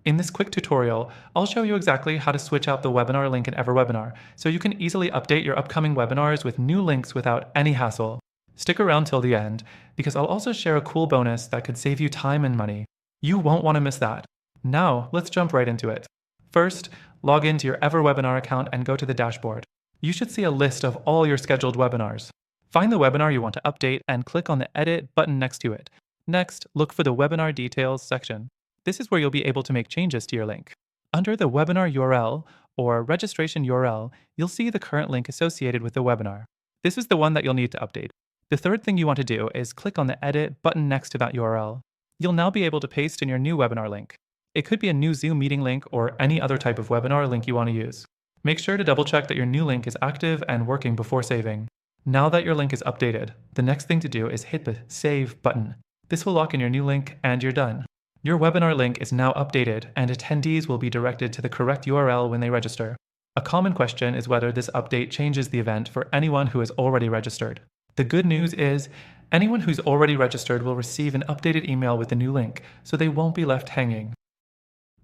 In this quick tutorial, I'll show you exactly how to switch out the webinar link in EverWebinar so you can easily update your upcoming webinars with new links without any hassle. Stick around till the end, because I'll also share a cool bonus that could save you time and money. You won't want to miss that. Now, let's jump right into it. First, log into your EverWebinar account and go to the dashboard. You should see a list of all your scheduled webinars. Find the webinar you want to update and click on the Edit button next to it. Next, look for the Webinar Details section. This is where you'll be able to make changes to your link. Under the webinar URL or registration URL, you'll see the current link associated with the webinar. This is the one that you'll need to update. The third thing you want to do is click on the Edit button next to that URL. You'll now be able to paste in your new webinar link. It could be a new Zoom meeting link or any other type of webinar link you want to use. Make sure to double check that your new link is active and working before saving. Now that your link is updated, the next thing to do is hit the Save button. This will lock in your new link and you're done. Your webinar link is now updated and attendees will be directed to the correct URL when they register. A common question is whether this update changes the event for anyone who is already registered. The good news is, anyone who's already registered will receive an updated email with the new link, so they won't be left hanging.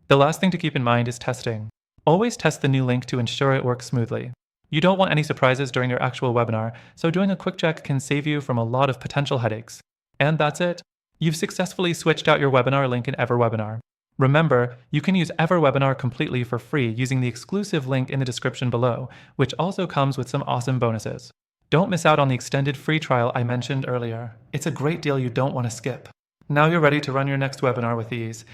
The last thing to keep in mind is testing. Always test the new link to ensure it works smoothly. You don't want any surprises during your actual webinar, so doing a quick check can save you from a lot of potential headaches. And that's it. You've successfully switched out your webinar link in EverWebinar. Remember, you can use EverWebinar completely for free using the exclusive link in the description below, which also comes with some awesome bonuses. Don't miss out on the extended free trial I mentioned earlier. It's a great deal you don't want to skip. Now you're ready to run your next webinar with ease.